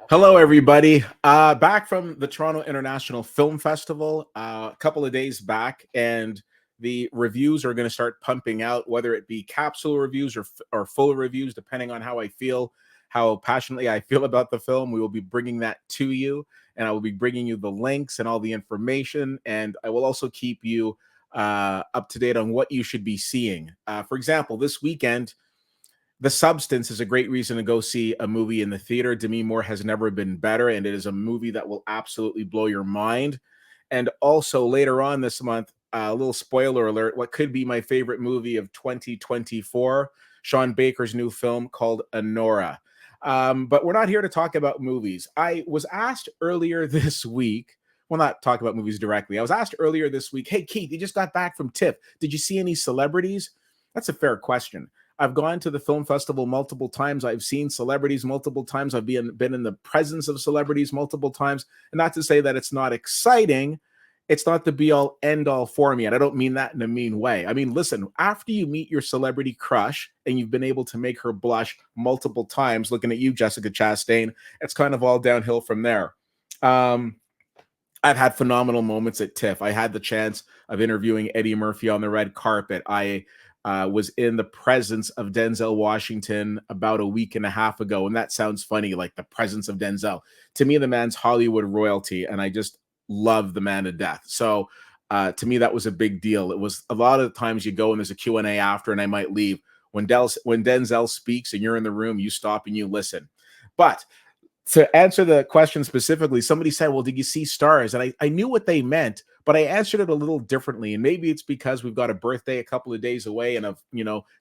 Hello, everybody. Back from the Toronto International Film Festival a couple of days back, and the reviews are going to start pumping out, whether it be capsule reviews or full reviews, depending on how I feel, how passionately I feel about the film. We will be bringing that to you, and I will be bringing you the links and all the information, and I will also keep you up to date on what you should be seeing. For example, this weekend, The Substance is a great reason to go see a movie in the theater. Demi Moore has never been better, and it is a movie that will absolutely blow your mind. And also later on this month, a little spoiler alert, what could be my favorite movie of 2024, Sean Baker's new film called Honora. But we're not here to talk about movies. I was asked earlier this week, well, not talk about movies directly. I was asked earlier this week, hey, Keith, you just got back from TIFF. Did you see any celebrities? That's a fair question. I've gone to the film festival multiple times. I've seen celebrities multiple times. I've been in the presence of celebrities multiple times. And not to say that it's not exciting. It's not the be all end all for me. And I don't mean that in a mean way. I mean, listen, after you meet your celebrity crush and you've been able to make her blush multiple times, looking at you, Jessica Chastain, it's kind of all downhill from there. Um, I've had phenomenal moments at TIFF. I had the chance of interviewing Eddie Murphy on the red carpet. I was in the presence of Denzel Washington about a week and a half ago. And that sounds funny, like the presence of Denzel. To me, the man's Hollywood royalty, and I just love the man to death. So to me, that was a big deal. It was a lot of the times you go and there's a Q&A after, and I might leave. When Denzel speaks and you're in the room, you stop and you listen. But to answer the question specifically, somebody said, well, did you see stars? And I knew what they meant, but I answered it a little differently. And maybe it's because we've got a birthday a couple of days away, and of,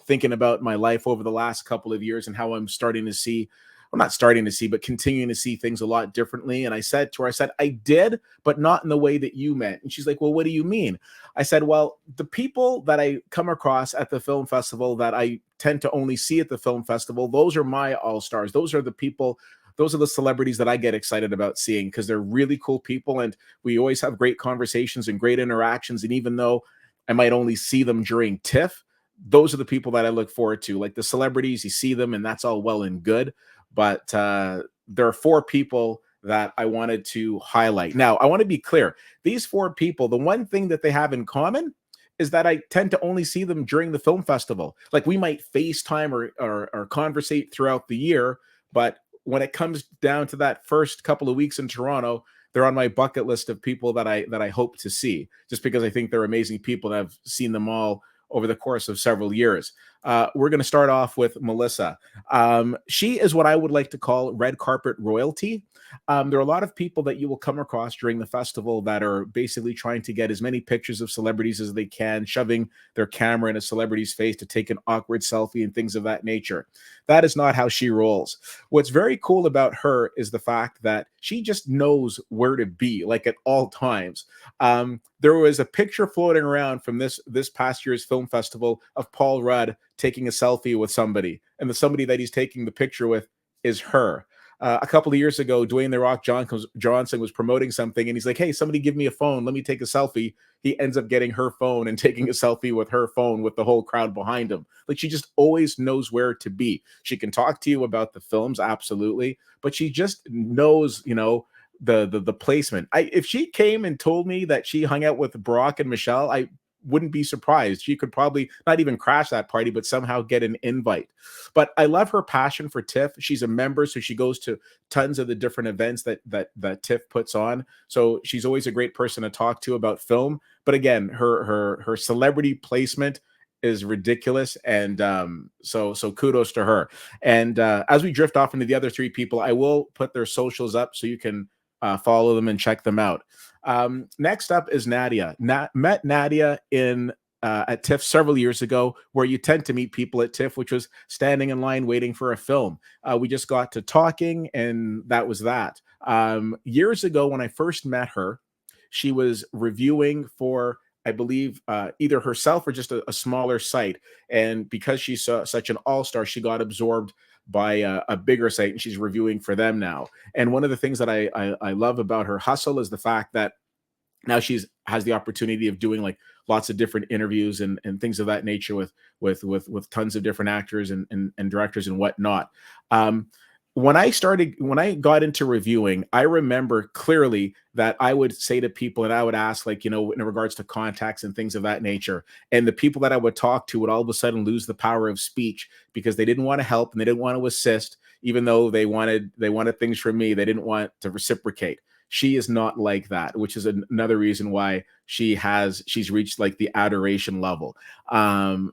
thinking about my life over the last couple of years and how I'm starting to see, well, not starting to see, but continuing to see things a lot differently. And I said to her, I did, but not in the way that you meant. And she's like, well, what do you mean? I said, well, the people that I come across at the film festival that I tend to only see at the film festival, those are my all-stars. Those are the people, those are the celebrities that I get excited about seeing, because they're really cool people and we always have great conversations and great interactions. And even though I might only see them during TIFF, those are the people that I look forward to. Like the celebrities, you see them and that's all well and good. But there are four people that I wanted to highlight. Now, I want to be clear. These four people, the one thing that they have in common is that I tend to only see them during the film festival. Like we might FaceTime or conversate throughout the year, but when it comes down to that first couple of weeks in Toronto, they're on my bucket list of people that I hope to see, just because I think they're amazing people and I've seen them all over the course of several years. We're going to start off with Melissa. She is what I would like to call red carpet royalty. There are a lot of people that you will come across during the festival that are basically trying to get as many pictures of celebrities as they can, shoving their camera in a celebrity's face to take an awkward selfie and things of that nature. That is not how she rolls. What's very cool about her is the fact that she just knows where to be, like at all times. There was a picture floating around from this past year's film festival of Paul Rudd taking a selfie with somebody, and the somebody that he's taking the picture with is her. A couple of years ago, Dwayne The Rock Johnson was promoting something, and he's like, hey, somebody give me a phone. Let me take a selfie. He ends up getting her phone and taking a selfie with her phone with the whole crowd behind him. Like, she just always knows where to be. She can talk to you about the films, absolutely, but she just knows, the placement. If she came and told me that she hung out with Barack and Michelle, I wouldn't be surprised. She could probably not even crash that party, but somehow get an invite. But I love her passion for TIFF. She's a member, so she goes to tons of the different events that TIFF puts on. So she's always a great person to talk to about film. But again, her celebrity placement is ridiculous, and so kudos to her. And as we drift off into the other three people, I will put their socials up so you can follow them and check them out. Next up is Nadia. Met Nadia at TIFF several years ago, where you tend to meet people at TIFF, which was standing in line waiting for a film. We just got to talking, and that was that. Years ago, when I first met her, she was reviewing for, I believe, either herself or just a smaller site. And because she's such an all-star, she got absorbed by a bigger site, and she's reviewing for them now. And one of the things that I love about her hustle is the fact that now has the opportunity of doing like lots of different interviews and things of that nature with tons of different actors and directors and whatnot. when I got into reviewing, I remember clearly that I would say to people and I would ask, like, in regards to contacts and things of that nature. And the people that I would talk to would all of a sudden lose the power of speech because they didn't want to help and they didn't want to assist, even though they wanted things from me. They didn't want to reciprocate. She is not like that, which is another reason why she's reached like the adoration level.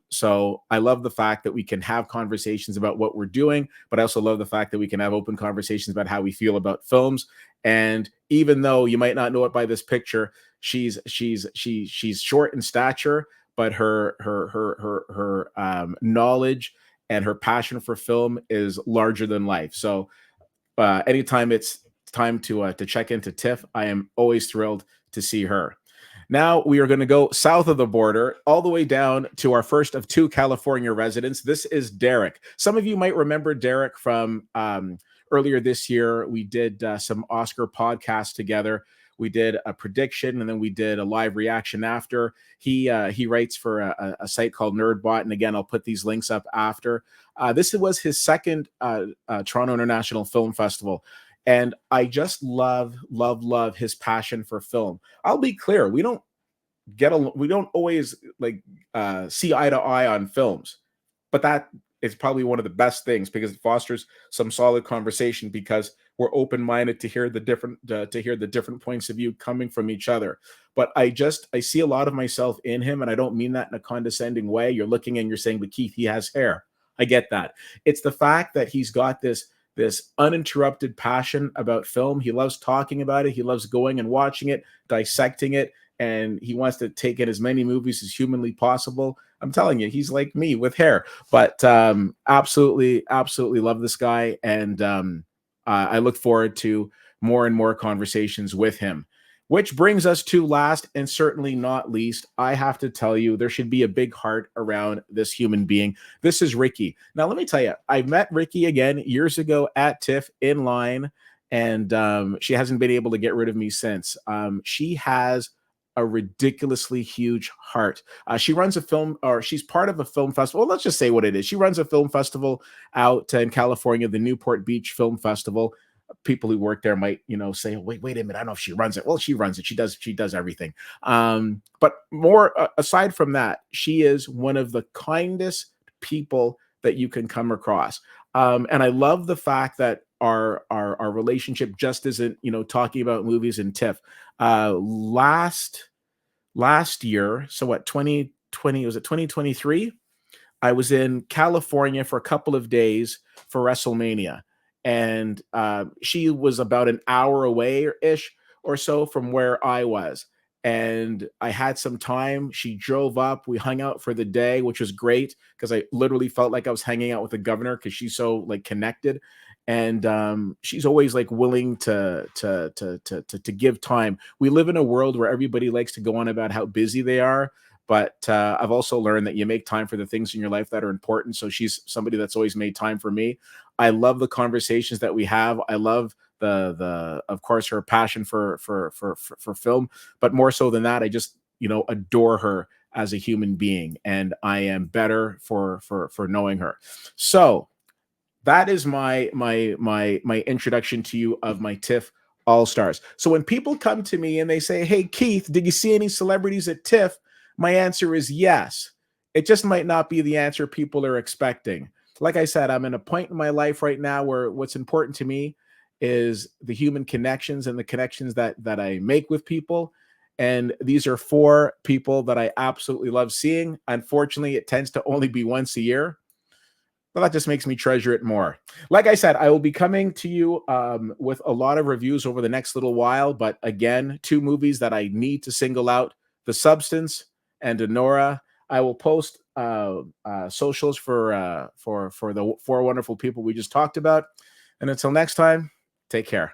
So I love the fact that we can have conversations about what we're doing, but I also love the fact that we can have open conversations about how we feel about films. And even though you might not know it by this picture, she's short in stature, but her knowledge and her passion for film is larger than life. So anytime it's time to check into TIFF, I am always thrilled to see her. Now we are going to go south of the border, all the way down to our first of two California residents. This is Derrick. Some of you might remember Derrick from earlier this year. We did some Oscar podcasts together. We did a prediction, and then we did a live reaction after. He writes for a site called NerdBot, and again, I'll put these links up after. This was his second Toronto International Film Festival, and I just love his passion for film. I'll be clear, we don't always like see eye to eye on films, but that is probably one of the best things because it fosters some solid conversation because we're open-minded to hear the different points of view coming from each other. But I see a lot of myself in him, and I don't mean that in a condescending way. You're looking and you're saying, but Keith, he has hair. I get that. It's the fact that he's got this uninterrupted passion about film. He loves talking about it. He loves going and watching it, dissecting it, and he wants to take in as many movies as humanly possible. I'm telling you, he's like me with hair. But absolutely love this guy, and I look forward to more and more conversations with him. Which brings us to last and certainly not least, I have to tell you, there should be a big heart around this human being. This is Riki. Now, let me tell you, I met Riki again years ago at TIFF in line, and she hasn't been able to get rid of me since. She has a ridiculously huge heart. She runs a film, or she's part of a film festival. Let's just say what it is. She runs a film festival out in California, the Newport Beach Film Festival. People who work there might, say, wait a minute, I don't know if she runs it. Well, she runs it. She does everything. But more aside from that, she is one of the kindest people that you can come across. And I love the fact that our relationship just isn't, talking about movies and TIFF. Last year, so what, 2020, was it 2023? I was in California for a couple of days for WrestleMania, and she was about an hour away ish or so from where I was. And I had some time. She drove up. We hung out for the day, which was great because I literally felt like I was hanging out with the governor because she's so like connected. And she's always like willing to give time. We live in a world where everybody likes to go on about how busy they are, but I've also learned that you make time for the things in your life that are important. So she's somebody that's always made time for me. I love the conversations that we have. I love the of course her passion for film, but more so than that, I just adore her as a human being, and I am better for knowing her. So that is my introduction to you of my TIFF All-Stars. So when people come to me and they say, "Hey Keith, did you see any celebrities at TIFF?" My answer is yes. It just might not be the answer people are expecting. Like I said, I'm in a point in my life right now where what's important to me is the human connections and the connections that I make with people. And these are four people that I absolutely love seeing. Unfortunately, it tends to only be once a year. Well, that just makes me treasure it more. Like I said, I will be coming to you with a lot of reviews over the next little while. But again, two movies that I need to single out: The Substance and Denora. I will post socials for the four wonderful people we just talked about. And until next time, take care.